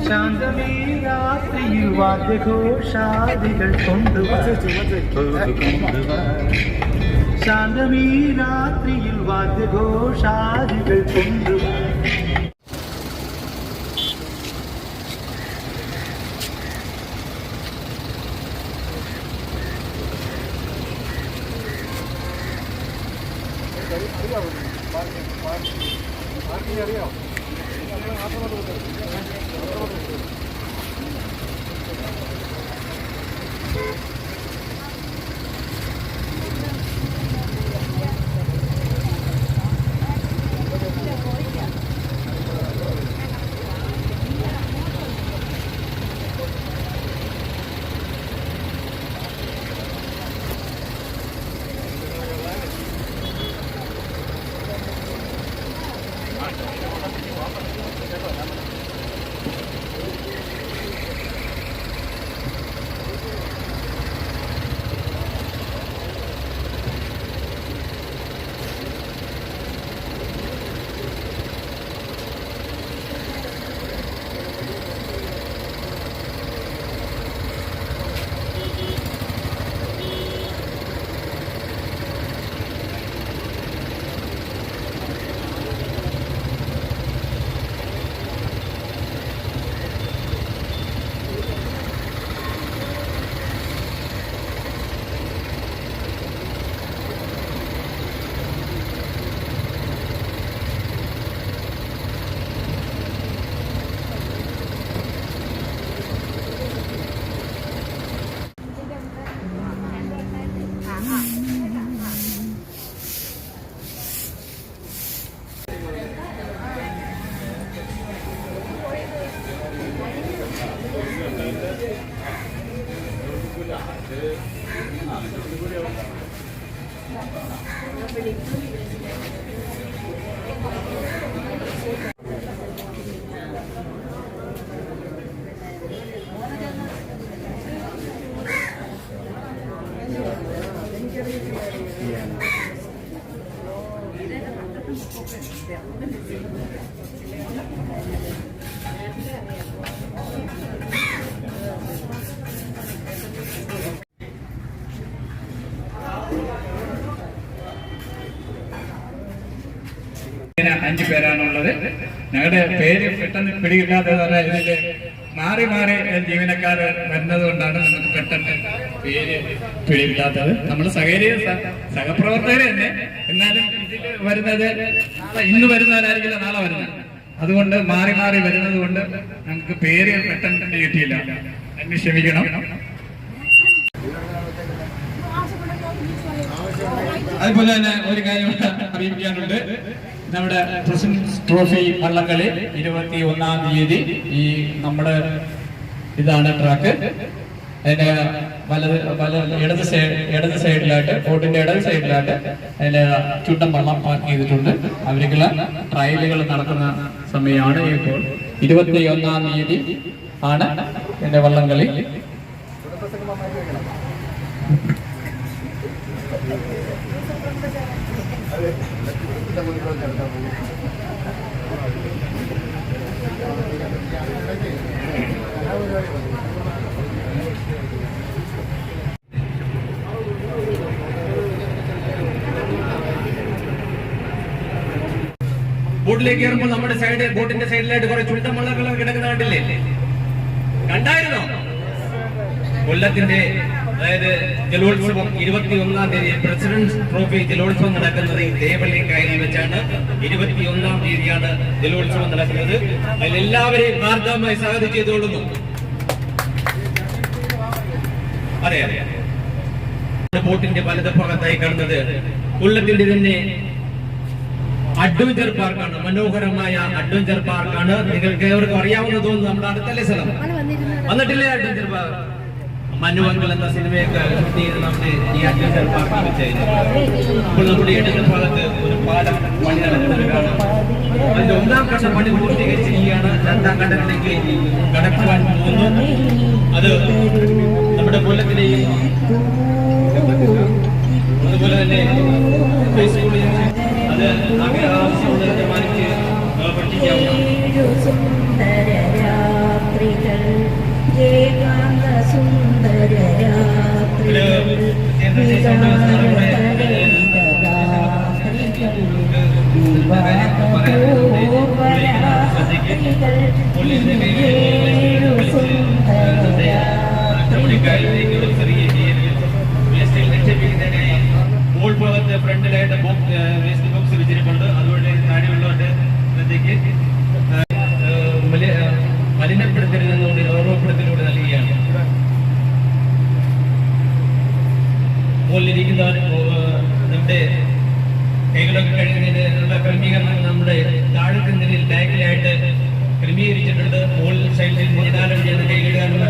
ശാന്തമീരാത്രിയിൽ വാദ്യഘോഷാദികൾ ശാന്തമീരാത്രിയിൽ വാദ്യഘോഷാദികൾ കൊണ്ടുവാ. അഞ്ചു പേരാണുള്ളത്. ഞങ്ങളുടെ പേര് പെട്ടെന്ന് പിടികിട്ടാതെ ഇതില് മാറി മാറി ജീവനക്കാർ വരുന്നത് കൊണ്ടാണ് നമുക്ക് പെട്ടെന്ന് പേര് പിടികിട്ടാത്തത്. നമ്മൾ സഹപ്രവർത്തകർ തന്നെ, എന്നാലും ഇതിൽ വരുന്നത് ഇന്ന് വരുന്നവരായിരിക്കില്ല നാളെ വരുന്നത്. അതുകൊണ്ട് മാറി മാറി വരുന്നത് കൊണ്ട് നമുക്ക് പേര് പെട്ടെന്ന് കിട്ടിയില്ല, അതിന് ക്ഷമിക്കണം. അതുപോലെ തന്നെ ഒരു കാര്യം അറിയിക്കാനുണ്ട്. നമ്മുടെ പ്രസിഡന്റ് ട്രോഫി വള്ളംകളി 21-ാം തീയതി ഈ നമ്മുടെ ഇതാണ് ട്രാക്ക്. അതിന്റെ ഇടത് സൈഡിലായിട്ട് ബോട്ടിന്റെ ഇടത് സൈഡിലായിട്ട് അതിന്റെ ചുണ്ടൻ വള്ളം പാർക്ക് ചെയ്തിട്ടുണ്ട്. അവർക്കുള്ള ട്രയലുകൾ നടക്കുന്ന സമയമാണ് ഇപ്പോൾ. 21-ാം തീയതി ആണ് ഇതിന്റെ വള്ളംകളി. ബോട്ടിലേക്ക് കയറുമ്പോൾ നമ്മുടെ ബോട്ടിന്റെ സൈഡിലായിട്ട് കുറെ ചുണ്ടൻ വള്ളങ്ങൾ കിടക്കുന്ന കണ്ടില്ലേ? കണ്ടായിരുന്നോ? കൊല്ലത്തിന്റെ അതായത് ജലോത്സവം 21-ാം തീയതി പ്രസിഡന്റ് ട്രോഫി ജലോത്സവം നടക്കുന്നത് ദേവള്ളി കായലിൽ വെച്ചാണ്. 21-ാം തീയതിയാണ് ജലോത്സവം നടക്കുന്നത്. അതിലെല്ലാവരെയും മാർദ്ദവമായി സ്വാഗതം ചെയ്തുകൊള്ളുന്നു. അതെ അതെ, ബോട്ടിന്റെ വലത് ഭാഗത്തായി കാണുന്നത് കൊല്ലത്തിന്റെ തന്നെ അഡ്വഞ്ചർ പാർക്കാണ്. മനോഹരമായ അഡ്വഞ്ചർ പാർക്കാണ്. നിങ്ങൾക്ക് ഏവർക്കും അറിയാവുന്ന തോന്നുന്നു, നമ്മുടെ അടുത്തല്ലേ സ്ഥലം. വന്നിട്ടില്ലേ അഡ്വഞ്ചർ പാർക്ക്? മനുവങ്കൽ എന്ന സിനിമയൊക്കെ ഷൂട്ട് ചെയ്ത് നമ്മുടെ ഈ അഡ്വഞ്ചർ പാർക്കിൽ വെച്ചായിരുന്നു. ഇപ്പോൾ നമ്മുടെ ഇടത് ഭാഗത്ത് ഒരു പാലം പണി നടക്കുന്നവരാണ്. അതിന്റെ 1ാം ഘട്ട പണി പൂർത്തീകരിച്ചിരിക്കുകയാണ്. 2ാം ഘട്ടത്തിലേക്ക് കടക്കുവാൻ പോകുന്നു. അത് നമ്മുടെ കൊല്ലത്തിലെയും അതുപോലെ തന്നെ ഹൈസ്കൂളിൽ അത് ആവശ്യമുള്ളതിനെ മാനിച്ച് പഠിക്കാവുന്ന ബോൾ ഭാഗത്ത് ഫ്രണ്ടിലായിട്ട് വേസ്റ്റ് ബോക്സ് വെച്ചിട്ടുണ്ട്. അതുകൊണ്ട് താഴെയുള്ളവരുടെ ശ്രദ്ധയ്ക്ക് മലിനപ്പെടുത്തരുതെന്നുകൊണ്ട് ഓർമ്മപ്പെടുത്തലൂടെ നൽകുകയാണ്. മുകളിലിരിക്കുന്നവർ നമ്മുടെ കൈകളൊക്കെ കഴിയുന്നതിനുള്ള ക്രമീകരണം നമ്മുടെ താഴത്തെ നിലയിൽ ബാക്കിലായിട്ട് ക്രമീകരിച്ചിട്ടുണ്ട്. മുകളിൽ സൈഡിൽ നിദാനം ചെയ്ത് കൈകളിടാനുള്ള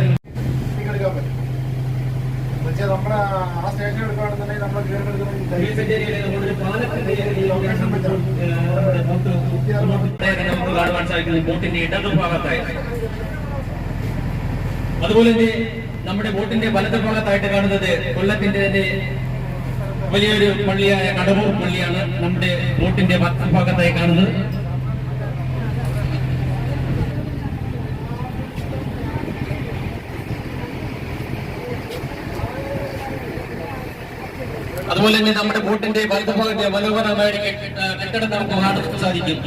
നമ്മുടെ ആ സ്റ്റേഷൻ എടുക്കുകയാണെന്നുണ്ടെങ്കിൽ നമ്മൾ നമുക്ക് കാണുവാൻ സാധിക്കുന്നത് ബോട്ടിന്റെ ഇടതുഭാഗത്തായി. അതുപോലെ തന്നെ നമ്മുടെ ബോട്ടിന്റെ വലതുഭാഗത്തായിട്ട് കാണുന്നത് കൊല്ലത്തിന്റെ തന്നെ വലിയൊരു പള്ളിയായ കടവൂർ പള്ളിയാണ് നമ്മുടെ ബോട്ടിന്റെ വലതുഭാഗത്തായി കാണുന്നത്. അതുപോലെ തന്നെ നമ്മുടെ ബോട്ടിന്റെ വലതുഭാഗത്തെ മനോഹരമായ കെട്ടിടം നമുക്ക് കാണാൻ സാധിക്കും.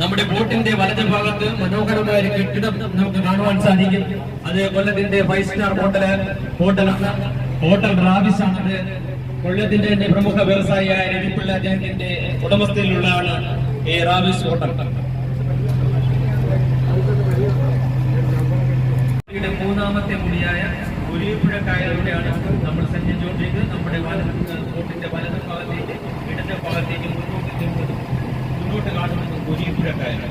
നമ്മുടെ ബോട്ടിന്റെ വലതുഭാഗത്ത് മനോഹരമായ ഒരു കെട്ടിടം നമുക്ക് കാണുവാൻ സാധിക്കും. അത് കൊല്ലത്തിന്റെ 5 സ്റ്റാർ ഹോട്ടൽ റാവിസ് ആണത്. കൊല്ലത്തിന്റെ തന്നെ പ്രമുഖ വ്യവസായിയായ രവിപിള്ള അദ്ദേഹത്തിന്റെ ഉടമസ്ഥയിലുള്ളതാണ് ഈ റാവിസ് ഹോട്ടൽ. 3ാമത്തെ മുടിയായ കുരിപ്പുഴ കായലിലൂടെയാണ് നമ്മൾ സഞ്ചരിച്ചുകൊണ്ടിരിക്കുന്നത്. നമ്മുടെ ബോട്ടിന്റെ വലതു ഭാഗത്തേക്ക് ഇടത്തെ ഭാഗത്തേക്ക് മുന്നോട്ട് കാണുന്നത് കുരിപ്പുഴ കായൽ.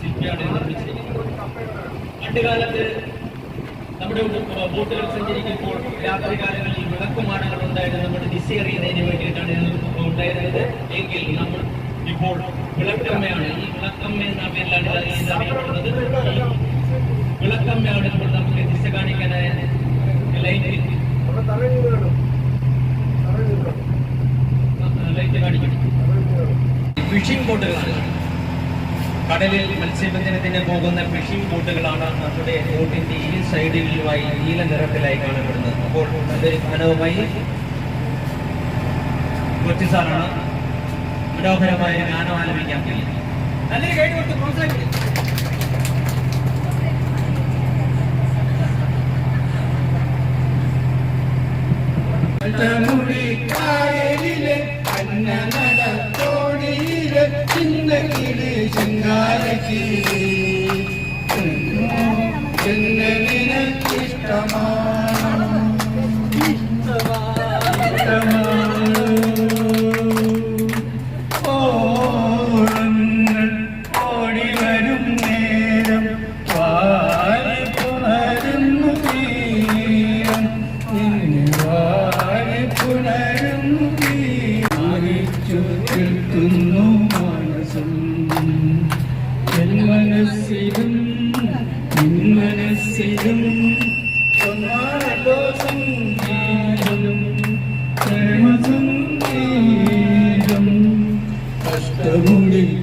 ശില്പിയാണ് നിർമ്മിച്ചിരിക്കുന്നത്. പണ്ടുകാലത്ത് നമ്മുടെ ബോട്ടുകൾ സഞ്ചരിക്കുമ്പോൾ രാത്രികാലങ്ങളിൽ വിളക്കുമാടങ്ങൾ ഉണ്ടായിരുന്നു. നമ്മുടെ ദിശ അറിയുന്നതിന് വേണ്ടിയിട്ടാണ് ഉണ്ടായിരുന്നത്. എങ്കിൽ നമ്മൾ ഇപ്പോൾ വിളക്കമ്മയാണ്. ഈ വിളക്കമ്മ എന്ന പേരിലാണ് അറിയപ്പെടുന്നത്. ഈ വിളക്കമ്മയാണ് ഇപ്പോൾ നമുക്ക് ദിശ കാണിക്കാനായ ലൈറ്റ് കാണിക്കും. ഫിഷിംഗ് ബോട്ടുകളാണ്. കടലിൽ മത്സ്യബന്ധനത്തിന് പോകുന്ന ഫിഷിംഗ് ബോട്ടുകളാണ് നമ്മുടെ ബോട്ടിന്റെ ഈ സൈഡിലുമായി നീല നിറത്തിലായി കാണപ്പെടുന്നത്. അപ്പോൾ അതൊരു മനോഹരമായി കൊച്ചി സാറാണ് മനോഹരമായ ഗാനം ആലപിക്കാൻ കഴിയും. നല്ലൊരു കൈ കൊടുത്ത് പ്രോത്സാഹിപ്പിക്കും. കായലിലെ അന്നനടത്തോണിയിലെ ചിന്നകിളി ശൃംഗാരക്കിളി ഇഷ്ടമാണ്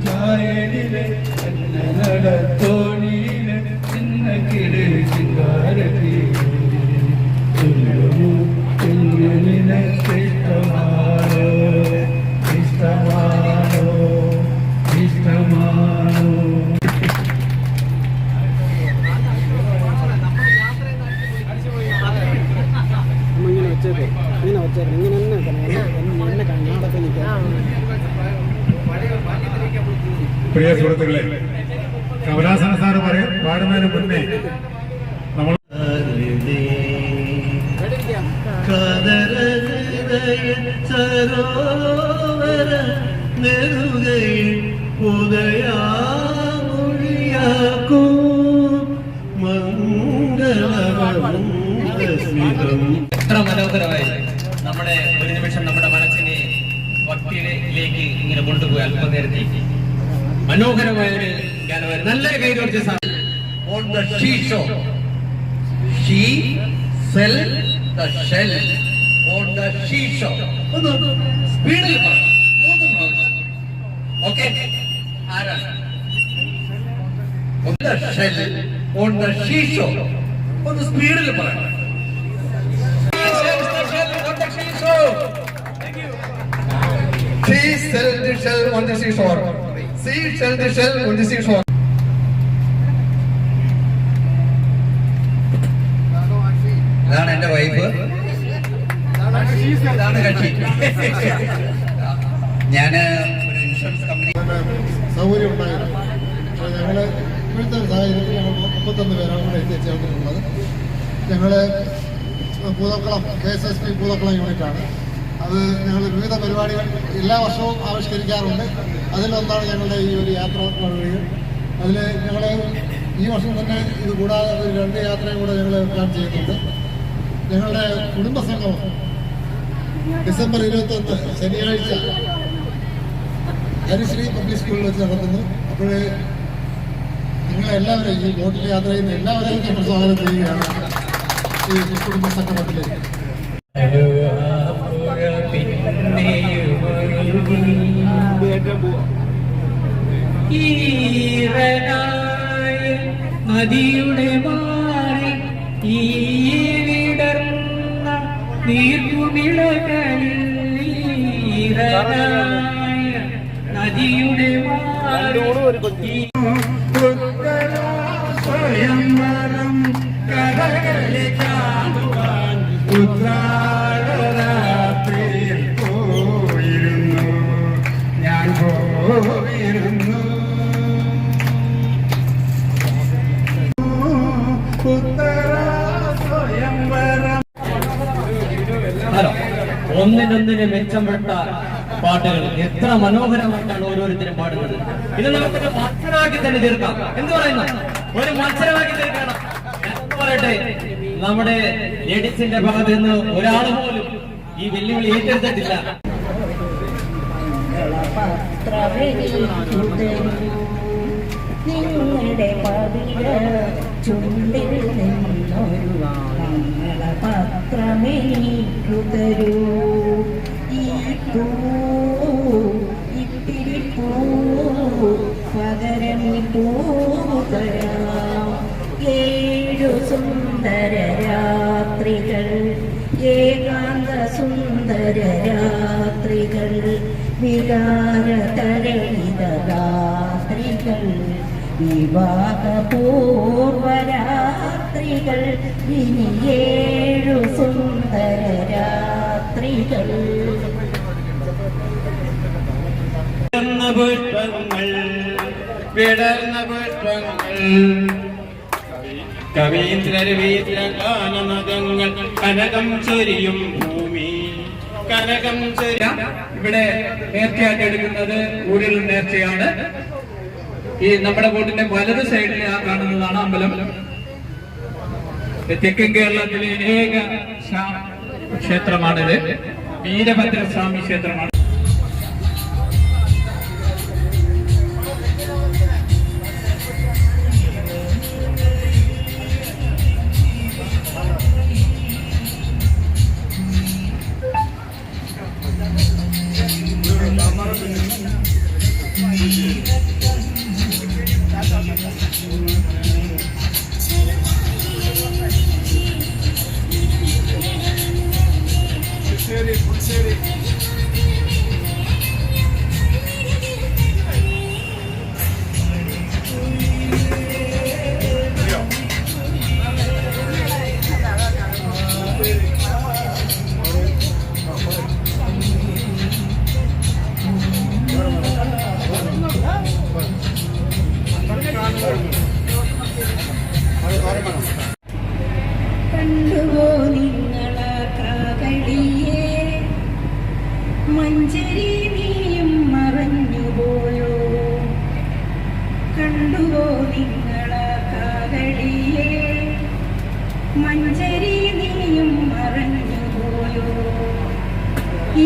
കായലിലെ നടത്തോണിയിലെ ചിന്ന കിളി ശൃംഗാരക്കിളി ഇഷ്ടമാണോ ഇഷ്ടമാണോ ഇഷ്ടമാണോ. പ്രിയ സുഹൃത്തുക്കളെ, കമലാസന സാറ് പാടുന്നതിന് മുന്നേ നമ്മൾ സരോവര നെറുകയിൽ ഉദയാമൊഴിയാക്കൂ മംഗളമംഗളസ്മിതം. എത്ര മനോഹരമായി നമ്മുടെ ഒരു നിമിഷം നമ്മുടെ മനസ്സിനെ ഭക്തിയിലേക്ക് ഇങ്ങനെ കൊണ്ടുപോയി അല്പനേരത്തേക്ക് മനോഹരമായ ഒരു ഗാനമായി നല്ലൊരു കൈകോർച്ച സാധനം. On the seashore, she sell the shell on the seashore. ഒന്ന് സ്പീഡിൽ പറയണം. മൂന്ന് പ്രാവശ്യം. Okay? ആരാണ്? On the shell on the seashore. ഒന്ന് സ്പീഡിൽ പറയണം. She sell the shell on the seashore. She sell the shell on the seashore. ഇതാണ് എന്റെ വൈഫ്, ഇതാണ് കക്ഷി. ഞാന് ഒരു ഇൻഷുറൻസ് കമ്പനി സൗകര്യം ഉണ്ടായിരുന്നു. പക്ഷേ ഞങ്ങൾ ഇപ്പോഴത്തെ ഒരു സാഹചര്യത്തിൽ ഞങ്ങൾ 31 പേരാണ് ഇവിടെ എത്തിച്ചേർന്നിട്ടുള്ളത്. ഞങ്ങൾ പൂതക്കുളം KSSP പൂതക്കുളം യൂണിറ്റാണ്. അത് ഞങ്ങൾ വിവിധ പരിപാടികൾ എല്ലാ വർഷവും ആവിഷ്കരിക്കാറുണ്ട്. അതിലൊന്നാണ് ഞങ്ങളുടെ ഈ ഒരു യാത്ര പരിപാടികൾ. അതിൽ ഞങ്ങൾ ഈ വർഷം തന്നെ ഇത് കൂടാതെ ഒരു 2 യാത്രയും കൂടെ ഞങ്ങൾ പ്ലാൻ ചെയ്യുന്നുണ്ട്. ഞങ്ങളുടെ കുടുംബസംഗമം ഡിസംബർ 21 ശനിയാഴ്ച ഹരിശ്രീ പബ്ലിക് സ്കൂളിൽ വെച്ച് നടത്തുന്നു. അപ്പോൾ നിങ്ങളെല്ലാവരെയും ഈ ബോട്ടിൽ യാത്ര ചെയ്യുന്ന എല്ലാവരെയും ഞങ്ങൾ സ്വാഗതം ചെയ്യുകയാണ് ഈ കുടുംബ സംഗമത്തിലേക്ക്. നദിയുടെ മാറി ഈ വിടർന്ന നീർക്കുമിളകളിൽ നദിയുടെ മാറി സ്വയംവരം കടകളെ കാണുവാൻ ഉത്രാടരാത്രിയിൽ പോയിരുന്നു ഞാൻ പോയിരുന്നു. ഹലോ, ഒന്നിനൊന്നിന് മെച്ചപ്പെട്ട പാട്ടുകൾ എത്ര മനോഹരമായിട്ടാണ് ഓരോരുത്തരും പാടുന്നത്. ഇത് നമുക്കൊരു മത്സരമാക്കി തന്നെ തീർക്കാം. എന്ത് പറയുന്നു? ഒരു മത്സരമാക്കി തീർക്കണം. എന്ന് പറയട്ടെ, നമ്മുടെ ലേഡീസിന്റെ ഭാഗത്ത് നിന്ന് ഒരാൾ പോലും ഈ വെല്ലുവിളി ഏറ്റെടുത്തിട്ടില്ല. നിങ്ങളുടെ പവിഴ ചുണ്ടിൽ നിന്നൊരു മംഗളപത്രമേക്കു തരൂ. ഈ പൂ ഇത്തിരി പൂ പകരം പൂ തരാം. 7 സുന്ദര രാത്രികൾ, ഏകാന്ത സുന്ദര രാത്രികൾ, വികാരതരളിത രാത്രികൾ, വിവാഹപൂർവരാത്രികൾ, ഇനി 7 സുന്ദര രാത്രികൾ. പുഷ്പങ്ങൾ വിടർന്ന പുഷ്പങ്ങൾ കവീന്ദ്രവീന്ദ്രഗാനമതങ്ങൾ കനകം ചൊരിയും ഭൂമി കനകം ചൊരിയ. ഇവിടെ നേർച്ചയായിട്ട് എടുക്കുന്നത് ഊരിൽ നേർച്ചയാണ്. ഈ നമ്മുടെ ബോട്ടിന്റെ വലത് സൈഡിൽ ആ കാണുന്നതാണ് അമ്പലം. തെക്കൻ കേരളത്തിലെ ഏക ക്ഷേത്രമാണിത്. വീരഭദ്രസ്വാമി ക്ഷേത്രമാണ്. കണ്ടുപോ നിങ്ങള കാകടിയെ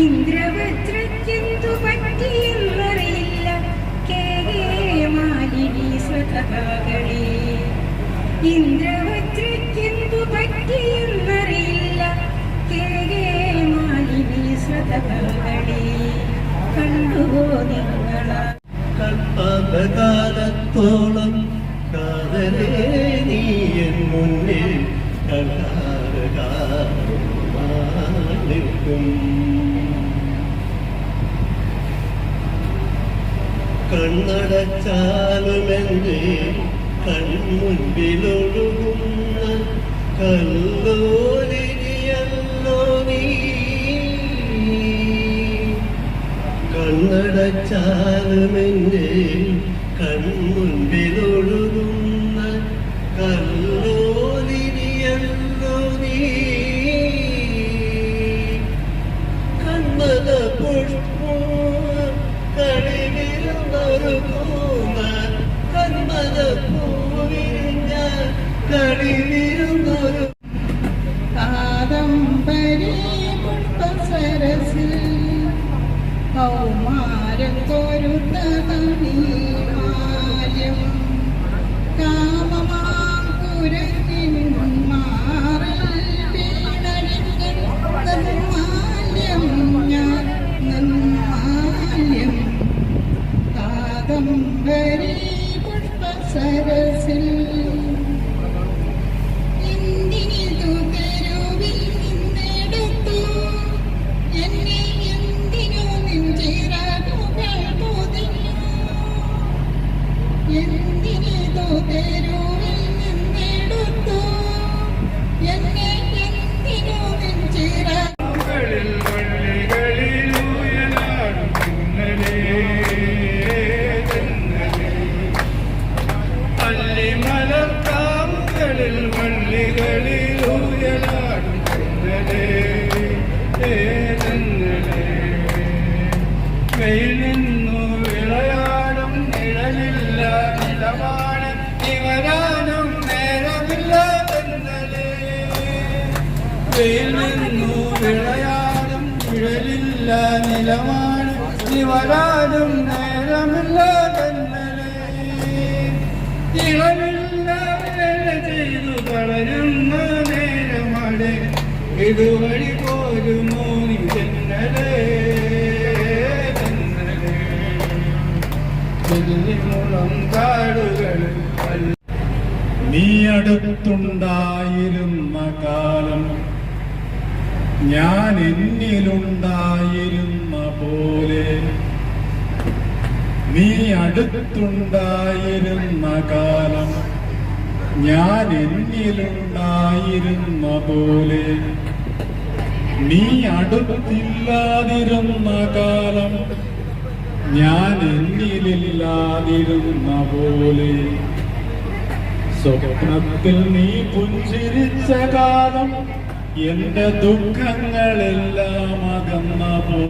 ഇന്ദ്രവജ്രയ്ക്കെന്തു പറ്റിയെന്നറിയില്ല മാലിനി സ്വതകളെ. ഇന്ദ്രവജ്രയ്ക്കെന്തു പറ്റിയെന്നറിയില്ല മാലിനി സ്വതകളെ. കണ്ടുപോ നിങ്ങള കൽപ്പകാലത്തോളം കാതലേ നീ എൻ മുന്നിൽ കൽക്കാരകാലിക്കും. കണ്ണടച്ചാലുമെന്റെ കൺമുൻപിലൊഴുകുന്ന കല്ലോലിനിയല്ലോ നീ. കണ്ണടച്ചാലുമെന്റെ കൺമുൻപിലൊഴുകുന്ന കല്ലോലിനിയല്ലോ നീ. കണ്ണത പുഷ്പം കളിവിരുന്നൊരുക്കുന്ന കണ്ണത പൂവിരിഞ്ഞ കളിവിരുന്നൊരു കാദംബരി പുഷ്പസരസിൽ കൗമാരം കൊരുത്തീമാല്യം കാമമാം കുരങ്ങിൻ മാറിൽ വീണഴിക്കൻ നിർമാല്യം ഞാൻ നിർമാല്യം. കാദംബരി പുഷ്പസരസിൽ എന്തിനിതു തെരുവിൽ നിന്നെടുത്തു എന്നെ എന്തിനു നെഞ്ചിറകുകൾ പൊതിഞ്ഞു. എന്തിനിതു തെരുവിൽ നിന്നെടുത്തു എന്നെ എന്തിനു നെഞ്ചിറകുകൾ. പള്ളിമലർക്കാവുകളിൽ വള്ളികളിലൂയലാടും വെയിൽ നിന്നു വിളയാടും നിഴലില്ല നിലമാണ് ഇവരാനും നേരമില്ല തെന്നലേ. വെയിൽ നിന്നു വിളയാടും നിഴലില്ല നിലമാണ് ഇവരാനും നേരമില്ല തെന്നലേ. ഇളവില്ല വേല ചെയ്തു കളയുന്ന നേരമടെ ഇതുവഴി പോരുമോ നീ തെന്നലേ തെന്നലേ. മുളം കാടുകൾ നീ അടുത്തുണ്ടായിരുന്ന കാലം ഞാൻ എന്നിലുണ്ടായിരുന്ന പോലെ. നീ അടുത്തുണ്ടായിരുന്ന കാലം ഞാൻ എന്നിലുണ്ടായിരുന്ന പോലെ. നീ അടുത്തില്ലാതിരുന്ന കാലം ഞാൻ എന്നിലില്ലാതിരുന്ന പോലെ. സ്വപ്നത്തിൽ നീ പുഞ്ചിരിച്ച കാലം എന്റെ ദുഃഖങ്ങളെല്ലാം അകന്ന പോ